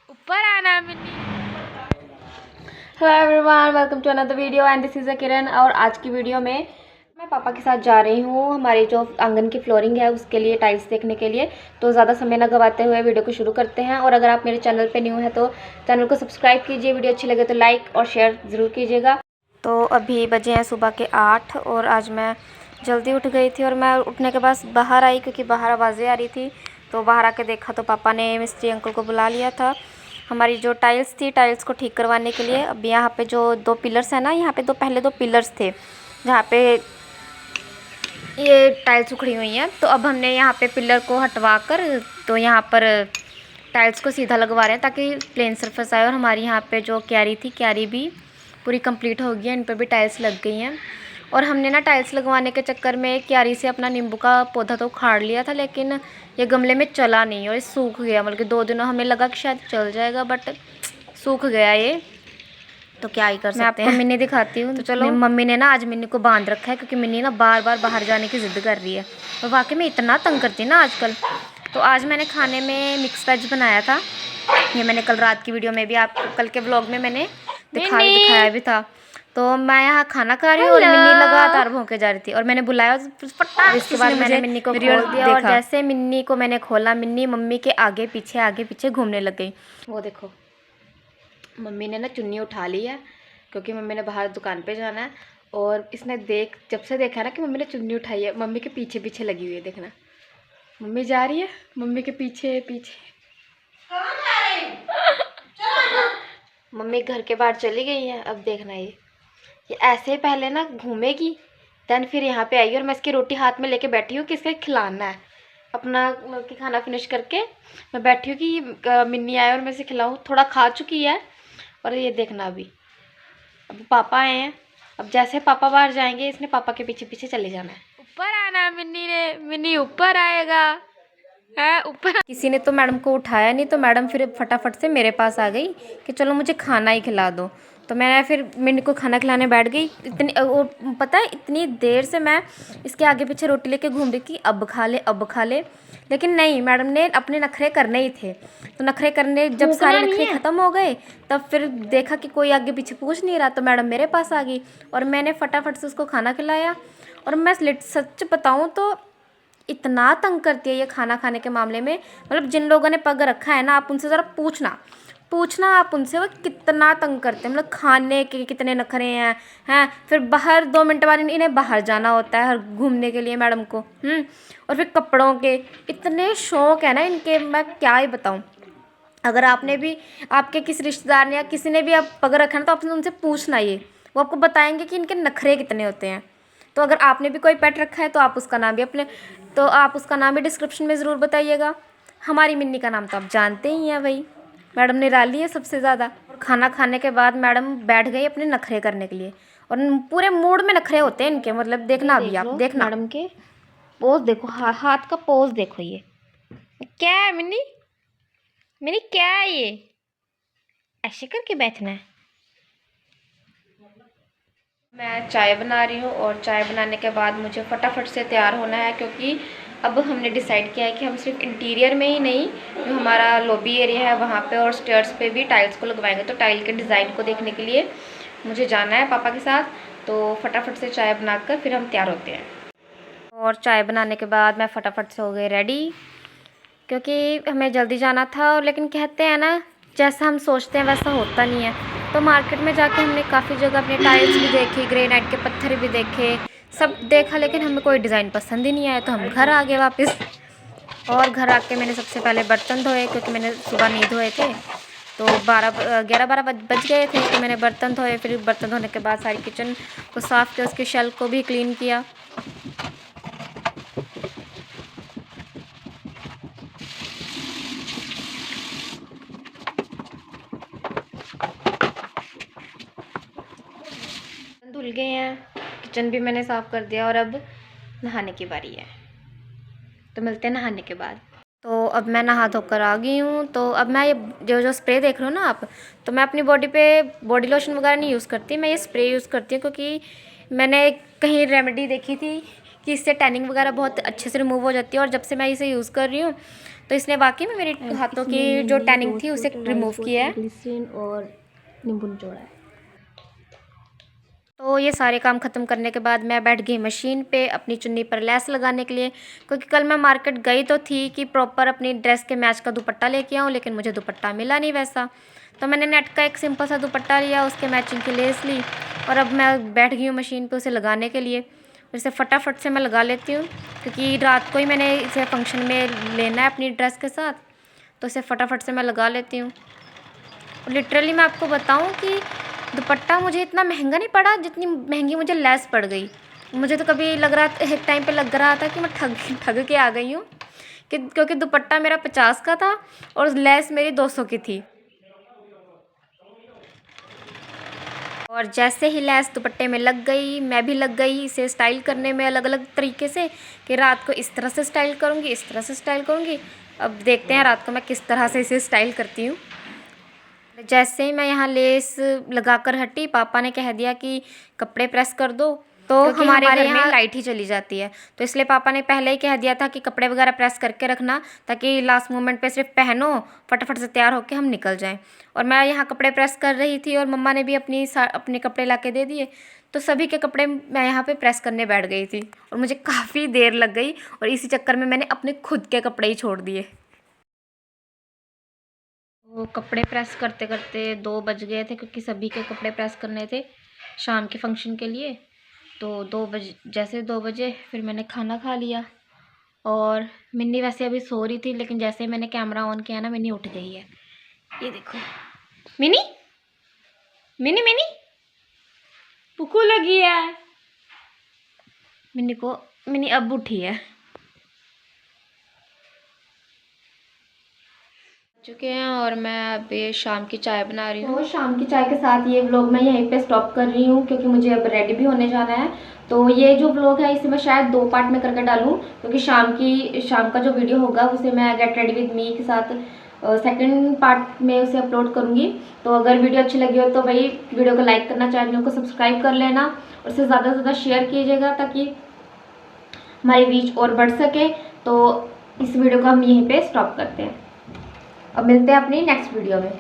ऊपर आना Minni. Hello everyone, welcome to another video and this is a Kiran. और आज की वीडियो में मैं पापा के साथ जा रही हूँ हमारी जो आंगन की फ्लोरिंग है उसके लिए टाइल्स देखने के लिए। तो ज़्यादा समय न गवाते हुए वीडियो को शुरू करते हैं। और अगर आप मेरे चैनल पे न्यू है तो चैनल को सब्सक्राइब कीजिए, वीडियो अच्छी लगे तो लाइक और शेयर ज़रूर कीजिएगा। तो अभी बजे हैं सुबह के 8 और आज मैं जल्दी उठ गई थी और मैं उठने के बाद बाहर आई क्योंकि बाहर आवाज़ें आ रही थी। तो बाहर आके देखा तो पापा ने मिस्त्री अंकल को बुला लिया था हमारी जो टाइल्स थी, टाइल्स को ठीक करवाने के लिए। अब यहाँ पे जो दो पिलर्स हैं ना, यहाँ पे पहले दो पिलर्स थे जहाँ पे ये टाइल्स उखड़ी हुई हैं। तो अब हमने यहाँ पे पिलर को हटवा कर तो यहाँ पर टाइल्स को सीधा लगवा रहे हैं ताकि प्लेन सरफेस आए। और हमारी यहाँ पे जो क्यारी थी, क्यारी भी पूरी कंप्लीट हो गई है, इन पर भी टाइल्स लग गई हैं। और हमने ना टाइल्स लगवाने के चक्कर में क्यारी से अपना नींबू का पौधा तो उखाड़ लिया था, लेकिन ये गमले में चला नहीं और ये सूख गया। बल्कि 2 दिनों हमें लगा कि शायद चल जाएगा, बट सूख गया ये। तो क्या ही कर सकते हैं। मैं आपको मिन्नी दिखाती हूँ। तो चलो, मम्मी ने ना आज मिन्नी को बांध रखा है क्योंकि मिन्नी ना बार बार बाहर जाने की ज़िद कर रही है और वाकई में इतना तंग करती है ना आजकल। तो आज मैंने खाने में मिक्स वेज बनाया था। ये मैंने कल रात की वीडियो में भी, आपको कल के व्लॉग में मैंने दिखाया भी था। तो मैं यहाँ खाना खा रही हूँ और मिन्नी लगातार भौंके जा रही थी और मैंने बुलाया। इसके बाद मैंने मिन्नी को खोल दिया और जैसे मिन्नी को मैंने खोला, मिन्नी मम्मी के आगे पीछे घूमने लग गई। वो देखो, मम्मी ने ना चुन्नी उठा ली है क्योंकि मम्मी ने बाहर दुकान पे जाना है। और इसने जब से देखा ना कि मम्मी ने चुन्नी उठाई है, मम्मी के पीछे पीछे लगी हुई है। देखना, मम्मी जा रही है मम्मी के पीछे पीछे। मम्मी घर के बाहर चली गई है। अब देखना, ये ऐसे पहले ना घूमेगी, देन फिर यहाँ पे आएगी और मैं इसकी रोटी हाथ में लेके बैठी हूँ कि इसका खिलाना है। अपना कि खाना फिनिश करके मैं बैठी हूँ कि मिन्नी आए और मैं इसे खिलाऊँ। थोड़ा खा चुकी है और ये देखना, अभी अब पापा आए हैं। अब जैसे पापा बाहर जाएंगे इसने पापा के पीछे पीछे चले जाना है। ऊपर आना मिन्नी ने, मिन्नी ऊपर आएगा है ऊपर। किसी ने तो मैडम को उठाया नहीं, तो मैडम फिर फटाफट से मेरे पास आ गई कि चलो मुझे खाना ही खिला दो। तो मैं फिर मिन्नी को खाना खिलाने बैठ गई। पता है इतनी देर से मैं इसके आगे पीछे रोटी लेके घूम रही थी, अब खा ले अब खा ले, लेकिन नहीं, मैडम ने अपने नखरे करने ही थे। तो नखरे करने, जब सारे नखरे ख़त्म हो गए तब फिर देखा कि कोई आगे पीछे पूछ नहीं रहा, तो मैडम मेरे पास आ गई और मैंने फटाफट से उसको खाना खिलाया। और मैं सच बताऊँ तो इतना तंग करती है ये खाना खाने के मामले में। मतलब जिन लोगों ने पग रखा है ना, आप उनसे ज़रा पूछना आप उनसे, वो कितना तंग करते हैं। मतलब खाने के कितने नखरे हैं। फिर बाहर 2 मिनट बाद इन्हें बाहर जाना होता है हर घूमने के लिए मैडम को। और फिर कपड़ों के इतने शौक़ है ना इनके, मैं क्या ही बताऊँ। अगर आपने भी, आपके किसी रिश्तेदार ने या किसी ने भी आप पग रखा है ना, तो आपने उनसे पूछना, ये वो आपको बताएंगे कि इनके नखरे कितने होते हैं। तो अगर आपने भी कोई पेट रखा है तो आप उसका नाम भी डिस्क्रिप्शन में ज़रूर बताइएगा। हमारी मिन्नी का नाम तो आप जानते ही हैं भाई, मैडम निराली है सबसे ज़्यादा। और खाना खाने के बाद मैडम बैठ गई अपने नखरे करने के लिए और पूरे मूड में नखरे होते हैं इनके। मतलब देखना, अभी आप देखना मैडम के पोज देखो, हाथ का पोज देखो। ये क्या है मिन्नी, मिन्नी क्या है ये, ऐसे करके बैठना है। मैं चाय बना रही हूँ और चाय बनाने के बाद मुझे फटाफट से तैयार होना है क्योंकि अब हमने डिसाइड किया है कि हम सिर्फ इंटीरियर में ही नहीं, जो हमारा लॉबी एरिया है वहाँ पे और स्टेयर्स पे भी टाइल्स को लगवाएंगे। तो टाइल के डिज़ाइन को देखने के लिए मुझे जाना है पापा के साथ। तो फटाफट से चाय बनाकर फिर हम तैयार होते हैं। और चाय बनाने के बाद मैं फटाफट से हो गई रेडी क्योंकि हमें जल्दी जाना था। लेकिन कहते हैं ना, जैसा हम सोचते हैं वैसा होता नहीं है। तो मार्केट में जाके हमने काफ़ी जगह अपने टाइल्स भी देखी, ग्रेनाइट के पत्थर भी देखे, सब देखा, लेकिन हमें कोई डिज़ाइन पसंद ही नहीं आया। तो हम घर आ गए वापस। और घर आके मैंने सबसे पहले बर्तन धोए क्योंकि मैंने सुबह नहीं धोए थे। तो 11-12 बज गए थे। तो मैंने बर्तन धोए, फिर बर्तन धोने के बाद सारी किचन को साफ़ किया, उसके शेल्फ को भी क्लीन किया। धुल गए हैं, किचन भी मैंने साफ़ कर दिया और अब नहाने की बारी है। तो मिलते हैं नहाने के बाद। तो अब मैं नहा धोकर आ गई हूँ। तो अब मैं ये जो स्प्रे देख रहे हो ना आप, तो मैं अपनी बॉडी पे बॉडी लोशन वगैरह नहीं यूज़ करती, मैं ये स्प्रे यूज़ करती हूँ क्योंकि मैंने कहीं रेमेडी देखी थी कि इससे टैनिंग वगैरह बहुत अच्छे से रिमूव हो जाती है। और जब से मैं इसे यूज़ कर रही हूँ तो इसने वाकई में मेरे हाथों की जो टैनिंग थी उसे रिमूव किया है ग्लिसरीन और नींबू निचोड़ा है। तो ये सारे काम ख़त्म करने के बाद मैं बैठ गई मशीन पे अपनी चुन्नी पर लेस लगाने के लिए, क्योंकि कल मैं मार्केट गई तो थी कि प्रॉपर अपनी ड्रेस के मैच का दुपट्टा लेके आऊँ, लेकिन मुझे दुपट्टा मिला नहीं वैसा। तो मैंने नेट का एक सिंपल सा दुपट्टा लिया, उसके मैचिंग की लेस ली और अब मैं बैठ गई हूँ मशीन पे उसे लगाने के लिए। इसे फटाफट से मैं लगा लेती हूँ, क्योंकि रात को ही मैंने इसे फंक्शन में लेना है अपनी ड्रेस के साथ, तो इसे फटाफट से मैं लगा लेती हूँ। लिटरली मैं आपको बताऊँ कि दुपट्टा मुझे इतना महंगा नहीं पड़ा जितनी महंगी मुझे लेस पड़ गई। मुझे तो कभी लग रहा था, एक टाइम पे लग रहा था कि मैं ठग के आ गई हूँ, क्योंकि दुपट्टा मेरा 50 का था और लेस मेरी 200 की थी। और जैसे ही लेस दुपट्टे में लग गई, मैं भी लग गई इसे स्टाइल करने में अलग अलग तरीके से, कि रात को इस तरह से स्टाइल करूँगी, इस तरह से स्टाइल करूँगी। अब देखते हैं रात को मैं किस तरह से इसे स्टाइल करती हूँ। जैसे ही मैं यहाँ लेस लगाकर हटी, पापा ने कह दिया कि कपड़े प्रेस कर दो, तो हमारे घर में लाइट ही चली जाती है, तो इसलिए पापा ने पहले ही कह दिया था कि कपड़े वगैरह प्रेस करके रखना, ताकि लास्ट मोमेंट पे सिर्फ पहनो, फटाफट से तैयार होकर हम निकल जाएं। और मैं यहाँ कपड़े प्रेस कर रही थी और मम्मा ने भी अपने कपड़े ला के दे दिए, तो सभी के कपड़े मैं यहाँ पे प्रेस करने बैठ गई थी और मुझे काफ़ी देर लग गई, और इसी चक्कर में मैंने अपने खुद के कपड़े ही छोड़ दिए। वो कपड़े प्रेस करते करते 2 बज गए थे, क्योंकि सभी के कपड़े प्रेस करने थे शाम के फंक्शन के लिए। तो 2 बजे फिर मैंने खाना खा लिया, और मिन्नी वैसे अभी सो रही थी, लेकिन जैसे ही मैंने कैमरा ऑन किया ना, मिन्नी उठ गई है। ये देखो मिनी मिनी मिनी पुकू लगी है मिन्नी को। मिन्नी अब उठी है। चुके हैं और मैं अभी शाम की चाय बना रही हूँ। तो शाम की चाय के साथ ये व्लॉग मैं यहीं पे स्टॉप कर रही हूँ, क्योंकि मुझे अब रेडी भी होने जाना है। तो ये जो व्लॉग है इसे मैं शायद 2 पार्ट में करके डालूँ, क्योंकि शाम का जो वीडियो होगा उसे मैं गेट रेडी विद मी के साथ सेकंड पार्ट में उसे अपलोड करूँगी। तो अगर वीडियो अच्छी लगी हो तो भाई वीडियो को लाइक करना, चैनल को सब्सक्राइब कर लेना और इसे ज़्यादा से ज़्यादा शेयर कीजिएगा, ताकि हमारी रीच और बढ़ सके। तो इस वीडियो को हम यहीं पे स्टॉप करते हैं। अब मिलते हैं अपनी नेक्स्ट वीडियो में।